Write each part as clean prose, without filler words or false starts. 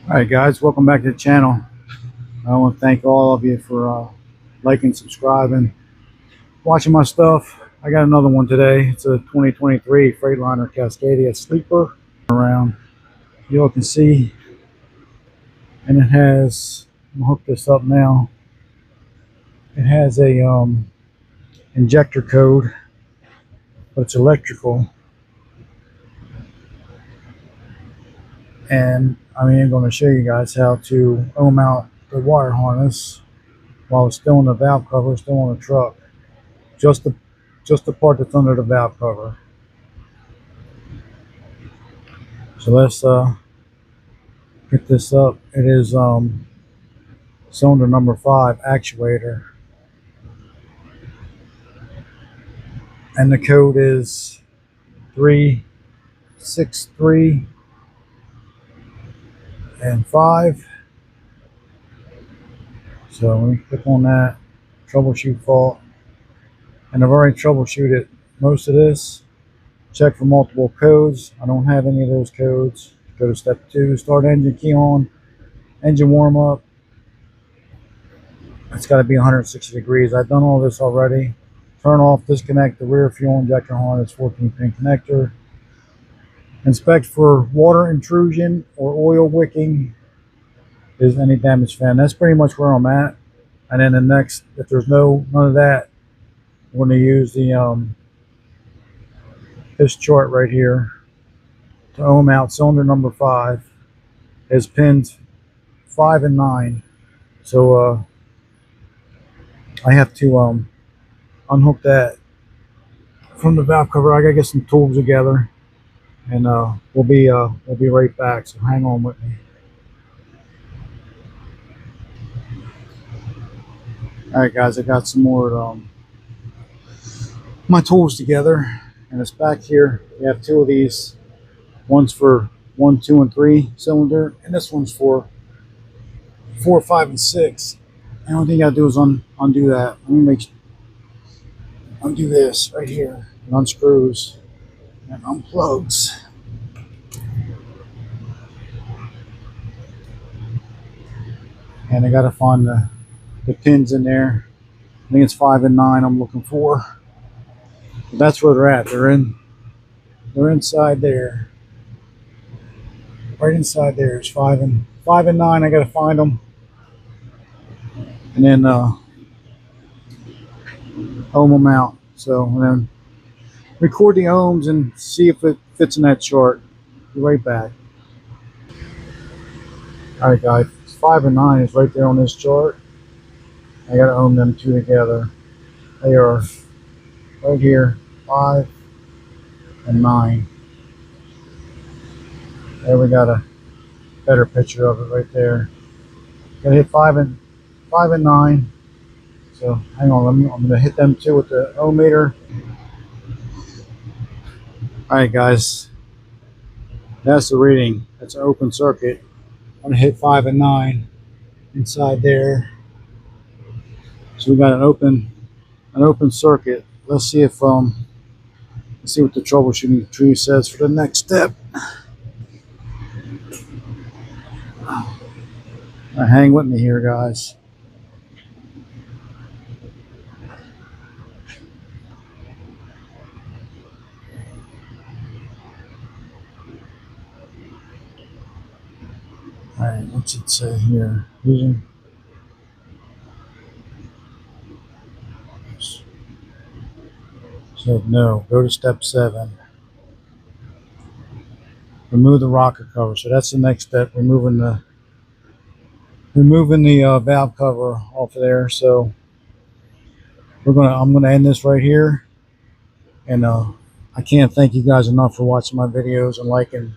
Alright guys, welcome back to the channel. I want to thank all of you for liking, subscribing, watching my stuff. I got another one today. It's a 2023 Freightliner Cascadia Sleeper around. You all can see, and it has, I'm gonna hook this up now. It has a injector code, but it's electrical. And I'm going to show you guys how to ohm out the wire harness while it's still in the valve cover, still on the truck. Just the part that's under the valve cover. So let's pick this up. It is cylinder number 5 actuator, and the code is 363 and 5. So let me click on that, troubleshoot fault, and I've already troubleshooted most of this. Check for multiple codes. I don't have any of those codes. Go to step 2, start engine key on, engine warm up. It's got to be 160 degrees. I've done all this already. Turn off, disconnect the rear fuel injector harness 14-pin connector. Inspect for water intrusion or oil wicking. Is any damage found? That's pretty much where I'm at. And then the next, if there's none of that, we're going to use the this chart right here to ohm out cylinder number 5. Is pins 5 and 9. So I have to unhook that from the valve cover. I gotta get some tools together, and we'll be right back. So hang on with me. All right, guys, I got some more my tools together, and it's back here. We have 2 of these. One's for 1, 2, and 3 cylinder, and this one's for 4, 5, and 6. The only thing you gotta do is undo that. Let me undo this right here. It unscrews and unplugs. And I gotta find the pins in there. I think it's 5 and 9 I'm looking for. But that's where they're at. They're inside there. Right inside there is 5 and 9. I gotta find them. And then ohm them out. So and then record the ohms and see if it fits in that chart. Be right back. Alright guys, 5 and 9 is right there on this chart. I gotta ohm them 2 together. They are right here, 5 and 9. There, we got a better picture of it right there. Gotta hit 5 and 9. So hang on, I'm gonna hit them 2 with the ohm meter. Alright guys, that's the reading. That's an open circuit. I'm gonna hit 5 and 9 inside there. So we got an open circuit. Let's see if let's see what the troubleshooting tree says for the next step. Now hang with me here, guys. Alright, what's it say here? Using said no. Go to step 7. Remove the rocker cover. So that's the next step. Removing the valve cover off of there. So I'm gonna end this right here. And I can't thank you guys enough for watching my videos and liking,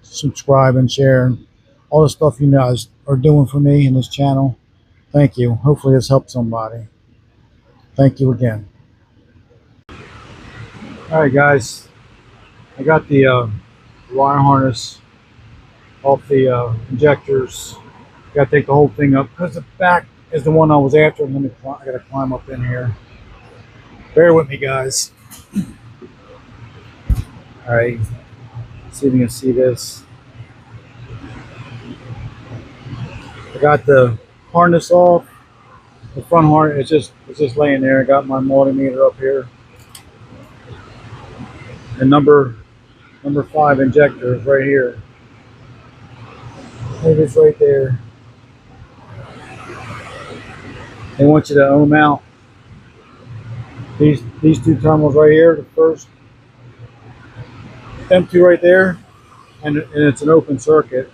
subscribing, sharing, all the stuff you guys are doing for me in this channel. Thank you. Hopefully this helped somebody. Thank you again. Alright guys, I got the wire harness off the injectors. Got to take the whole thing up because the back is the one I was after. I got to climb up in here. Bear with me, guys. All right, see if you can see this. I got the harness off. The front harness it's just laying there. I got my multimeter up here. And number 5 injector is right here. Maybe it's right there. They want you to ohm out these two terminals right here. The first M2 right there, and it's an open circuit.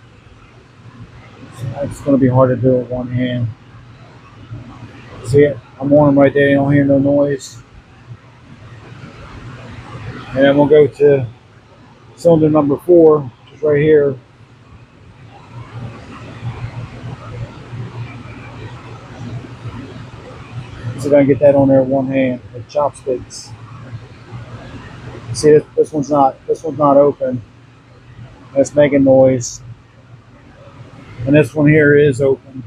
It's going to be hard to do with one hand. See it? I'm on them right there. You don't hear no noise. And then we'll go to cylinder number 4, which is right here. So I gotta get that on there with one hand with chopsticks. See, this one's not open. That's making noise. And this one here is open.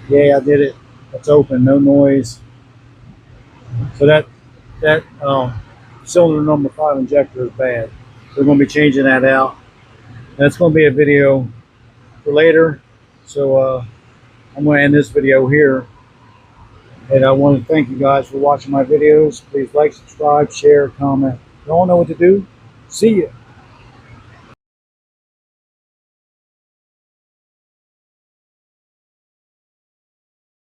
Yeah, I did it. It's open, no noise. So that cylinder number 5 injector is bad. So we're going to be changing that out. That's going to be a video for later. So I'm going to end this video here. And I want to thank you guys for watching my videos. Please like, subscribe, share, comment. You all know what to do. See ya.